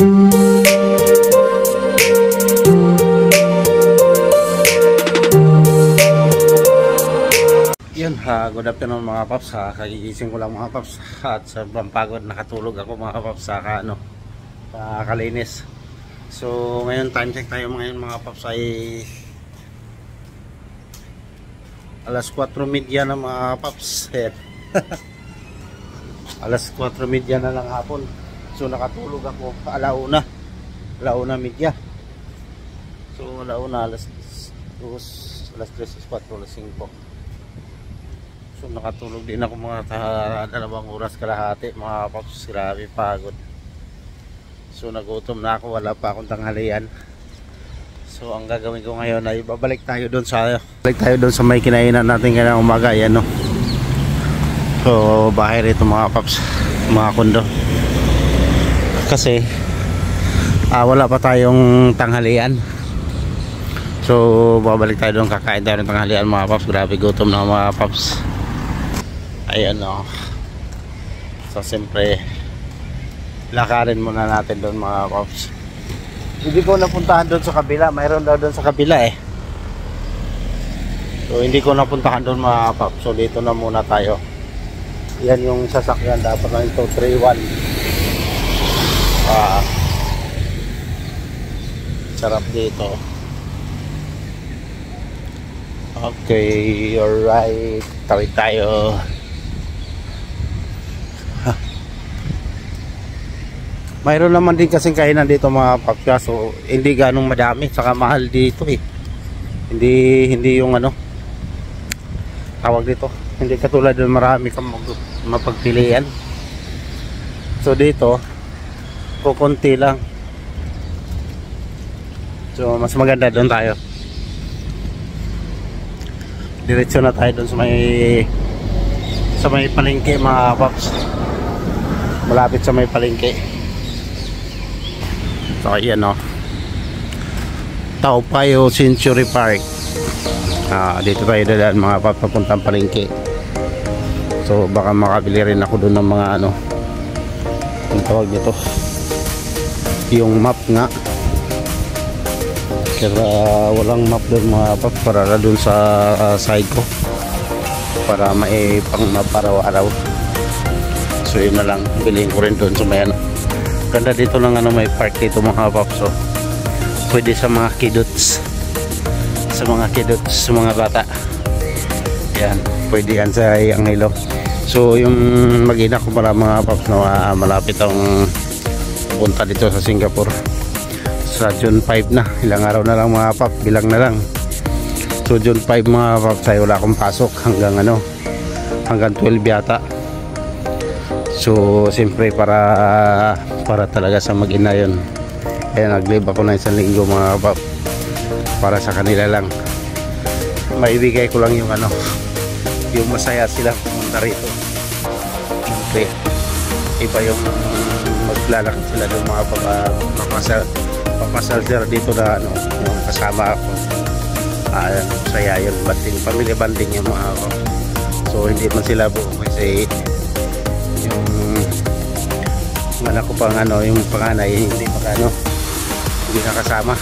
Yun, good afternoon mga paps. Kagigising ko lang mga paps at sobrang pagod, nakatulog ako mga paps sa kalinis. So ngayon time check tayo ngayon mga paps ay alas 4:30 na mga paps. Alas 4:30 na lang hapon. So nakatulog ako alauna media. So alauna alas 2, alas 3, alas 4, alas 5. So nakatulog din ako mga 2 oras kalahati mga paps. Grabe pagod. So nagutom na ako, wala pa akong tanghalian. So ang gagawin ko ngayon ay babalik tayo doon sa may kinainan natin kanina umaga. Yan no. So bahay rito mga paps, mga kondo. Kasi wala pa tayong tanghalian. So babalik tayo doon, kakain tayo ng tanghalian mga paps. Grabe gutom na mga paps. Ayan o. So siyempre lakarin muna natin doon mga paps. Hindi ko napuntahan doon sa kabila. Mayroon daw doon sa kabila eh. So hindi ko napuntahan doon mga paps. So dito na muna tayo. Yan yung sasakyan. Dapat lang ito 3-1. Sarap dito. Okay, alright. Tawid tayo. Mayroon naman din kasing kainan dito mga paps. So hindi ganong madami, saka mahal dito eh. Hindi yung ano tawag dito, hindi katulad doon marami kang mapagpilian. So dito kukunti lang. So mas maganda doon tayo. Diretso na tayo doon sa may palengke mga paps. Malapit sa may palengke. So ayan o, Tao Payo Century Park. Dito tayo dadaan mga papuntang palengke. So baka makabili rin ako doon ng mga ano, ang tawag nito, yung map nga. Kaya walang map doon mga pap, para doon sa side ko, para may pang map araw-araw. So yun na lang, bilhin ko rin doon sa may ano. Ganda dito ng ano, may park dito mga paps. So pwede sa mga kidots, sa mga bata. Yan, pwede yan sa Angelo. So yung mag-ina ko para mga paps na malapit ang punta dito sa Singapore sa June 5 na. Ilang araw na lang mga paps, bilang na lang. So June 5 mga paps ay wala akong pasok hanggang 12 yata. So siyempre para talaga sa mag-ina yun. Kaya nag-leave ako na 1 linggo mga kapap, para sa kanila lang. Maibigay ko lang yung ano, yung masaya sila pumunta rito. Siyempre iba yung maglalakad sila doon mga papasal sila dito na ano, yung kasama ako. Saya yun, banding, family banding yung mga ako. So hindi man sila buong kasi yung anak ko pang ano, yung panganay hindi nakasama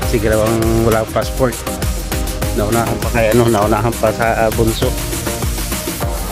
kasi galawang walang passport. Naunahan pa kaya ano, naunahan pa sa bunso.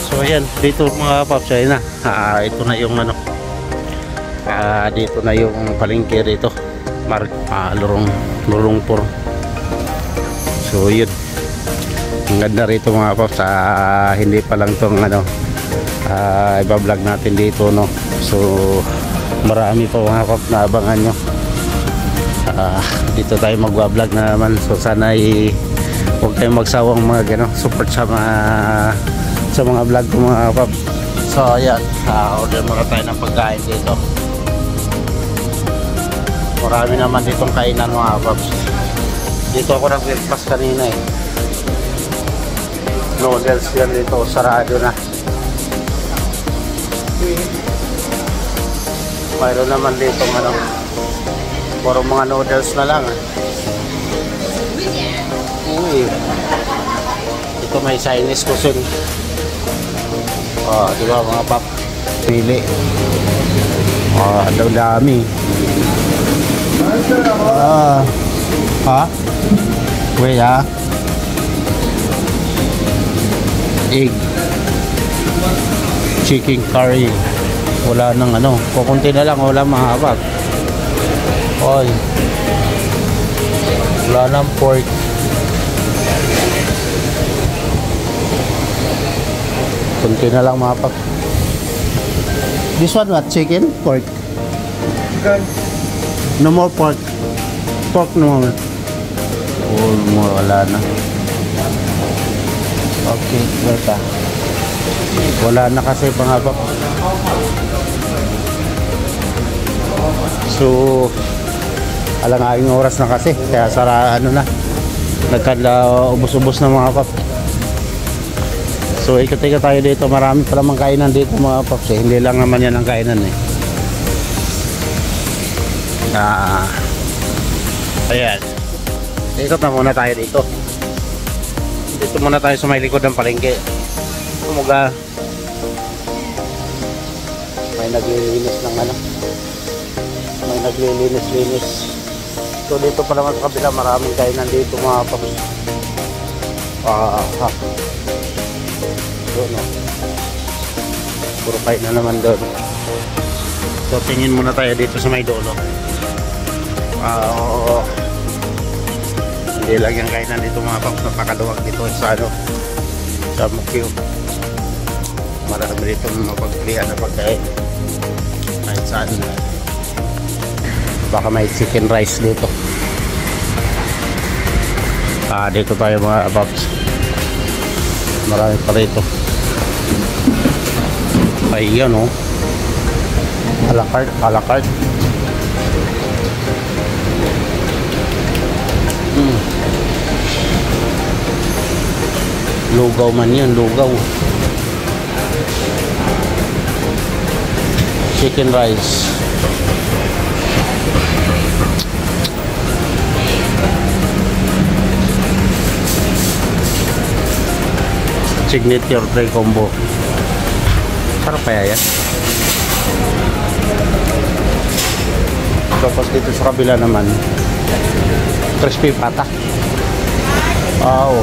So ayan, dito mga paps ay na ito na yung ano, dito na yung palengke rito, Lorongpor. So yun, ang ganda rito mga paps. Hindi pa lang tong ano, iba-vlog natin dito no. So marami pa mga paps na abangan nyo. Dito tayo mag-vlog na naman. So sana huwag kayong magsawang support sa mga vlog ko mga paps. So ayan, order muna tayo ng pagkain dito. Marami naman ditong kainan mga paps. Dito ako nag-breakfast kanina eh. Noodles yan dito, sarado na. Mayroon naman dito puro mga noodles na lang eh. Uy, ito may Chinese cuisine. Diba mga pap, pili. Ang dami. Ha? Wait ha? Egg. Chicken curry. Wala nang ano. Kukunti na lang. Wala mahaba. Oy. Wala nang pork. Kunti na lang mga pap. This one what? Chicken? Pork? No more pork. Pork no more. Oh, wala na. Okay, wait ah. Wala na kasi mga pap. So, alang-aling oras na kasi. Kaya sara ano na. Nagkala ubos-ubos na mga pap. So ikot-ikot tayo dito, marami pa namang kainan dito mga paps eh. Hindi lang naman yan ang kainan eh. Ayan, ikot na muna tayo dito. Dito muna tayo sa may likod ng palengke. Kumuga may naglilinis ng ano, may naglilinis-linis. So dito pa naman sa kabila maraming kainan dito mga paps. Doon, no? Puro kain na naman doon. So tingin muna tayo dito sa may dulo. Hindi lang yung kainan dito mga paps. Napakaluwag dito sa ano, sa Mukyo. Marami dito mapagpilian na pagkain kahit saan. Baka may chicken rice dito. Dito tayo mga paps. Marami pa rito. Ayan o. A la carte, a la carte. Lugaw man yun, lugaw. Chicken rice. Signature tray combo. Sarap kaya yan. Tapos dito sa kabila naman crispy pata. Wow,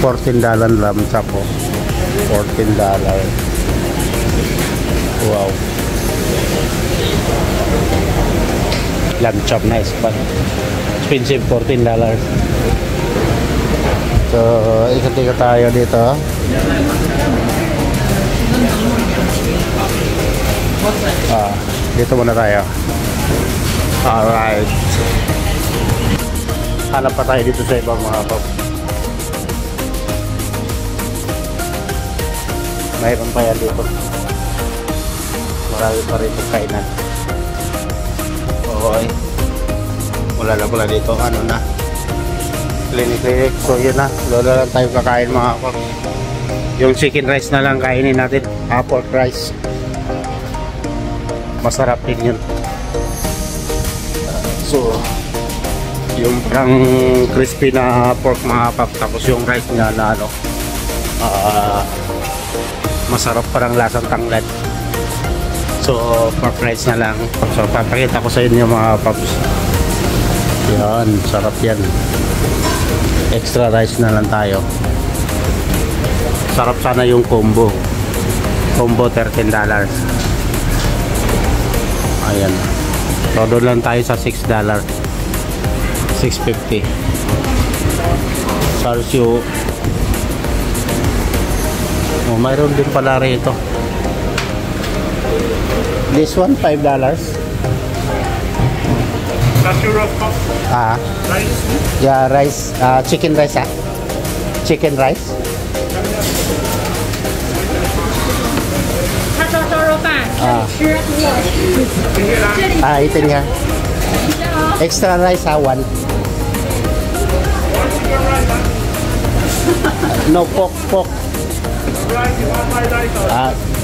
$14 lamb chop po. $14. Wow, lamb chop na expensive. $14. So ikot-ikot tayo dito. Dito muna tayo. Alright, hanap pa tayo dito sa ibang mga pop. Mayroon pa yan dito. Marami pa rin kainan. Okay, wala na pala dito. Ano na, clinic. So yun na, lola lang tayo kakain mga pop. Yung chicken rice na lang kainin natin. Pork rice. Masarap din yun. So yung parang crispy na pork mga pop. Tapos yung rice niya na ano, masarap, parang lasang tanglad. So pork rice na lang. So papakita ko sa inyo mga pops. Yan, sarap yan. Extra rice na lang tayo. Sarap sana yung combo $13. Ayan, todo lang tayo sa $6. $6.50. Sarsyo. Mayroon din pala rito. This one $5. Rice? Yeah, rice. Chicken rice, chicken rice. 他说烧肉饭吃ito niya. Extra rice one. No pork.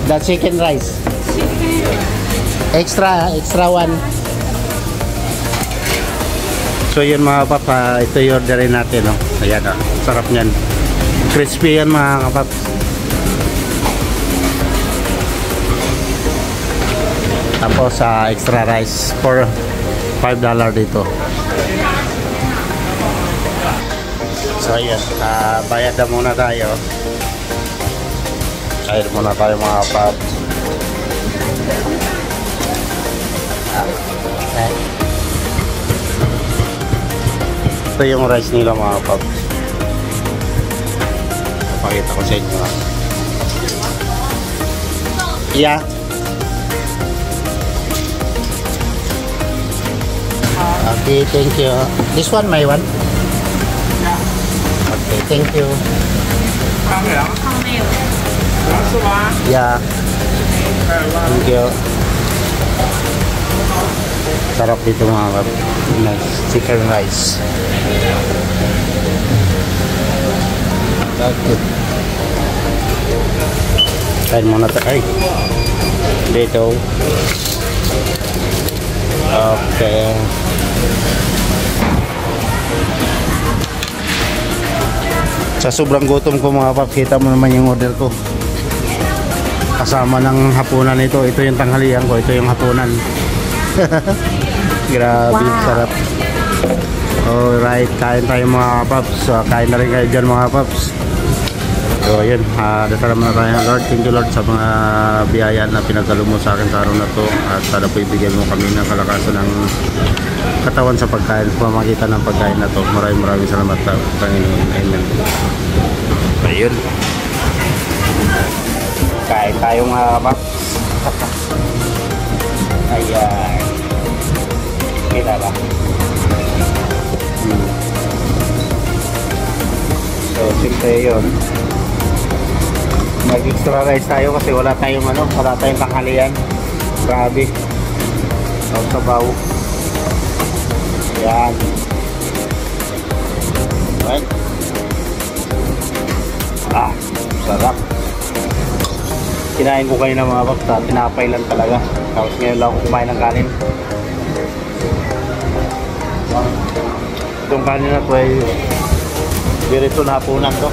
The chicken rice. Extra one. So yun mga papa, ito yung orderin natin, no? Ayan, no? Sarap nyan. Crispy yan mga kapaps. Tapos Tapos extra rice for $5 dito. So ayan, bayad na muna tayo. Bayad muna tayo mga paps. Okay. Ito yung rice nila mga paps. Pakita ko sa inyo. Yeah. Okay, thank you. This one, my one? Okay, thank you. 汤没有，是吗？ Yeah. Thank you. Sarap dito mga kap. Nice. Chicken rice. Okay. Kain muna tayo. Ay. Dito. Okay. Sa sobrang gutom ko mga pap, kita mo naman yung order ko. Kasama ng hapunan ito. Ito yung tanghalian ko. Ito yung hapunan. Grabe, wow. Sarap. Alright, kain tayo mga paps. Kain na rin kayo dyan mga paps. So yun, dasal naman tayo Lord. Thank you Lord sa mga biyaya na pinagdalo mo sa akin sa araw na to. At sana po ibigyan mo kami ng kalakasan ng katawan sa pagkain, pamagitan ng pagkain na to. Maraming salamat Panginoon. Amen. Ayun, kain tayo mga paps. Ayan, kita ba? So simple yun. Mag-extra rice tayo kasi wala tayong tanghalian. Grabe. Sabaw. Yan. Right. Sarap. Kinain ko kanina mga paps, tinapay lang talaga. Tapos ngayon lang ako kumain ng kanin. Itong kanin na to ay dirito na hapunan to.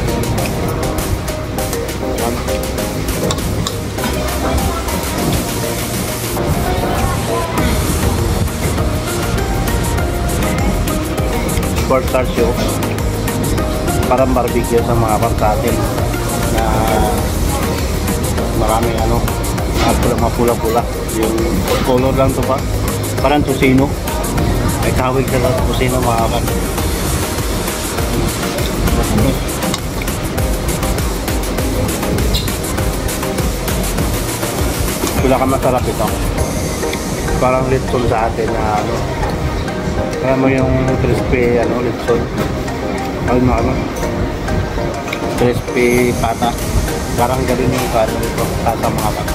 Pork tarsyo, parang barbecue sa mga pagkatin na maraming mapula-pula yung color lang to pa, parang tusino, may kawig sa tusino mga pagkatin. Pinakamasarap ito, parang litson sa atin na kaya mo yung crispy litson ay crispy pata, parang galing yung kanin nito sa mga pata.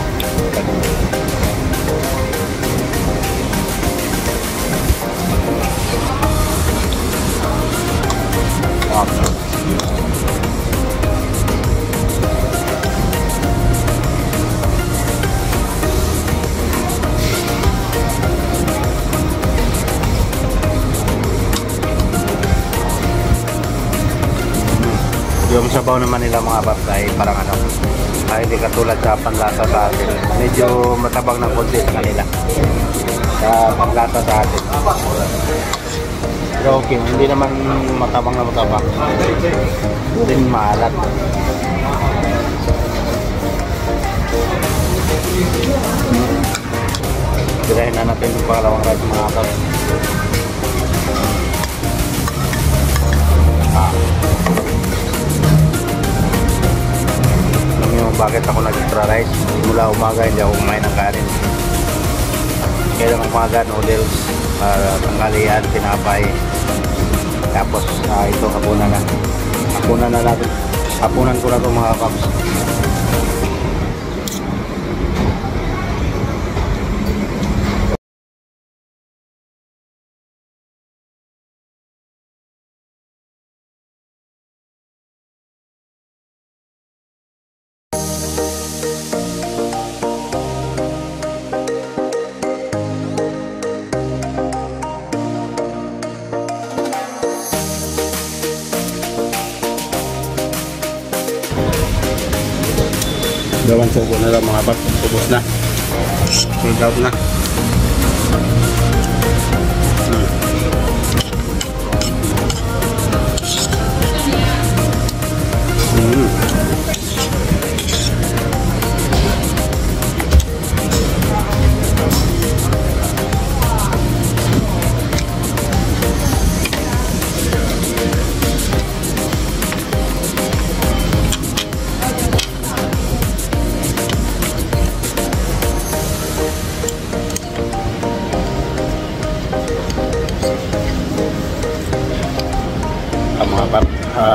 Yung sabaw naman nila mga paps ay parang hindi katulad sa panlasa sa atin. Medyo matabang ng konti sa kanila sa panlasa sa atin. Pero okay, hindi naman matabang na matabang. Hindi maalat. Tirahin na natin yung pangalawang rice mga paps. Bakit ako nag-extra rice? Mula umaga hindi ako kumain ng kanin. Kaya ng umaga noodles, tanghalian, tinapay. Tapos ito hapunan na. Hapunan na natin. Hapunan ko na ito mga paps. Dalawang subo na lang mga paps. Ubus na. Sold out na.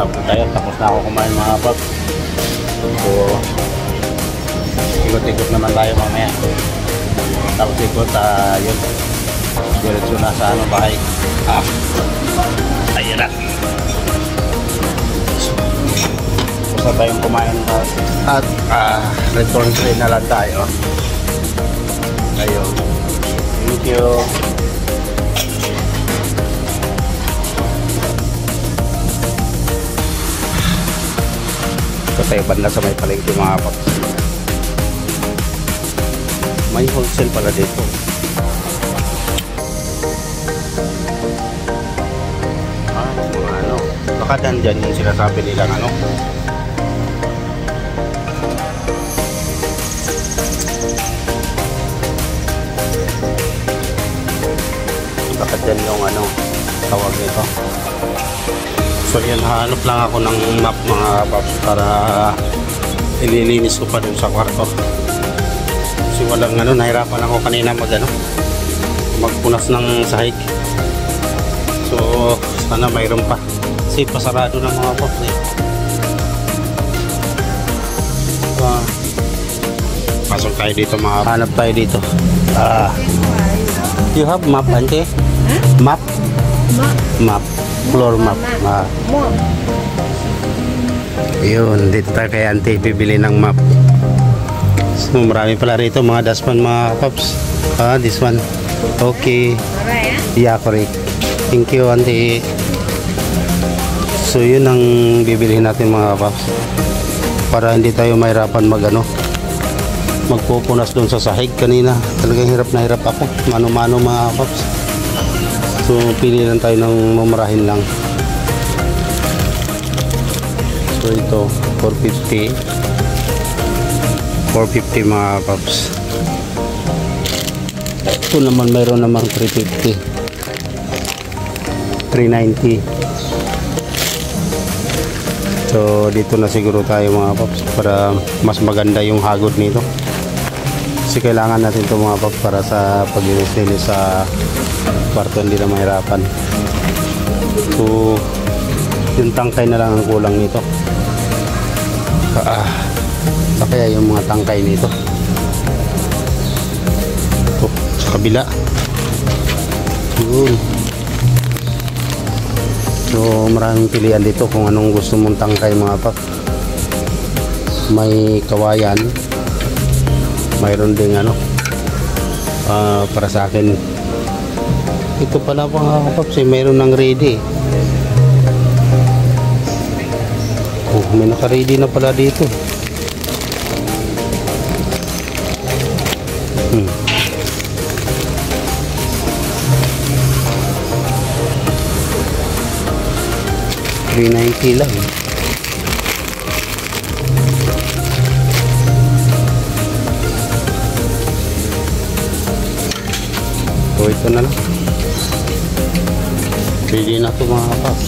tayo. Tapos na ako kumain mga paps. So, ikot-ikot naman tayo mamaya. Tapos ikot, yun. Diretso na sa bahay. Ayan na. Basta tayong kumain at return train na lang tayo. Ayun. Thank you. Kasi banda sa may palengke mga paps. May wholesale pala dito. Mga ano, baka dyan yung sinasabi nilang ano. Baka dyan yung ano, tawag nito. So yan, hanap lang ako ng map mga paps para ililinis ko pa dun sa kwarto. Kasi walang ano, nahirapan ako kanina magpunas ng sahig. So sana mayroon pa. Kasi pasarado ng mga paps eh. Pasok tayo dito mga paps. Hanap tayo dito. You have map, auntie? Map? Map. Floor map. Yun, dito tayo kay auntie bibili ng map. So marami pala rito mga daspan mga paps. This one. Okay. Yeah, correct. Thank you auntie. So yun ang bibilihin natin mga paps. Para hindi tayo mahirapan magpupunas doon sa sahig kanina. Talagang hirap na hirap ako. Mano-mano mga paps. So pili lang tayo ng mumurahin lang. So ito 450 mga paps. Ito naman mayroon namang 350 390. So dito na siguro tayo mga paps para mas maganda yung hagod nito. Kasi kailangan natin ito mga paps para sa paglinis sa kwarto, hindi na mahirapan. So yung tangkay na lang ang kulang nito. Kaya yung mga tangkay nito ito sa kabila yun. So maraming pilihan dito kung anong gusto mong tangkay mga paps. May kawayan, mayroon ding para sa akin ito pala mga paps mayroon ng ready. May naka-ready na pala dito. $390 lang. So ito na lang. Ready na ito mga paps.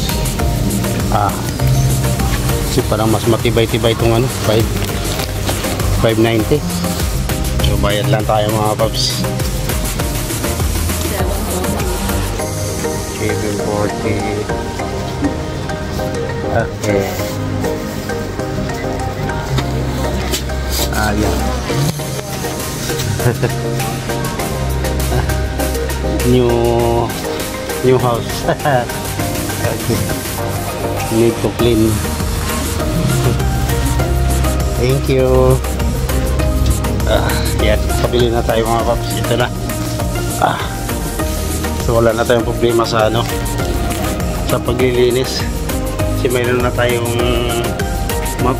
Kasi parang mas matibay-tibay itong 590. So bayad lang tayo mga paps. 740. Okay. Yan. New house. Need to clean. Thank you. Yan, kabili na tayo mga paps. Ito na. So wala na tayong problema sa sa paglilinis. Kasi mayroon na tayong map.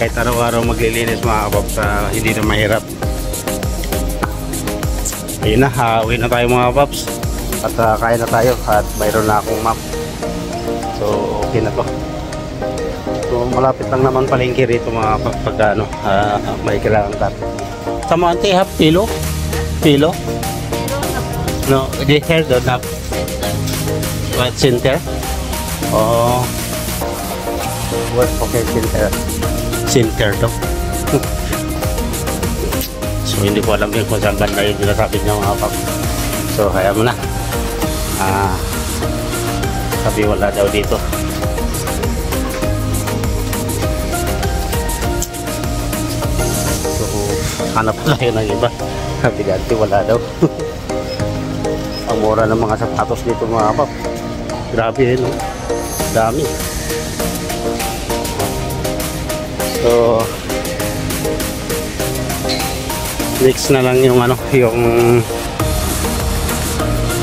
Kahit araw-araw maglilinis mga paps, hindi na mahirap. Ayun na, uwi na tayo mga paps. At kain na tayo at mayroon na akong map. So okay na to. So malapit lang naman palengke rito mga pag may kailangan ka. Sama ante have pillow? Pillow? No, the hair don't have. What center? Oh. What okay center? Center to. So hindi ko alam kung saan banda yung sinasabi niya mga pap. So kaya mo na. Sabi wala daw dito. So hanap pa tayo ng iba. Sabi dati wala daw. Ang mura ng mga sapatos dito mga kapap. Grabe eh, no? Dami. So next na lang yung ano,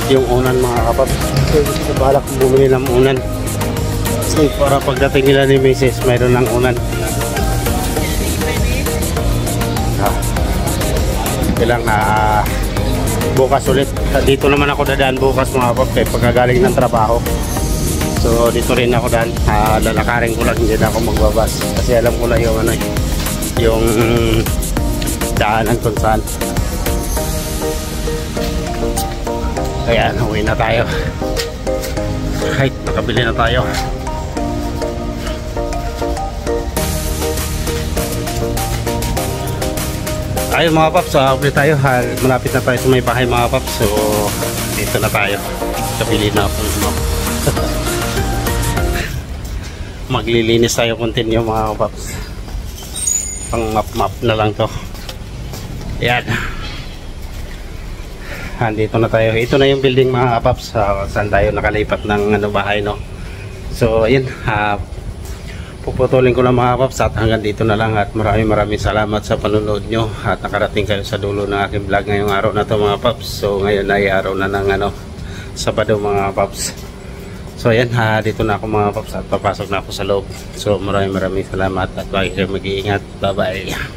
yung unan mga kapap. So balak bumili ng unan. So para pagdating nila ni Mrs. mayroon ng unan. Kailang bukas ulit. Dito naman ako dadaan bukas mga kapap kaya pagkagaling ng trabaho. So dito rin ako daan. Lalakarin ko lang, hindi na ako magbabas kasi alam ko na yung ano, yung daanan kung saan. Ayan, uwi na tayo. Right, nakabili na tayo. Ayun mga paps, update tayo. Malapit na tayo sa may bahay mga paps. So dito na tayo. Kabili na ako. Maglilinis tayo, continue mga paps. Pang map na lang to. Ayan. Andito na tayo. Ito na yung building mga paps. Saan tayo nakalipat ng ano, bahay, no? So ayun, puputulin ko na mga paps at hanggang dito na lang at maraming salamat sa panonood nyo at nakarating kayo sa dulo ng aking vlog ngayong araw na to mga paps. So ngayon ay araw na ng ano, Sabado mga paps. So ayan, dito na ako mga paps at papasok na ako sa loob. So maraming salamat at lagi kayo mag-iingat. Bye bye.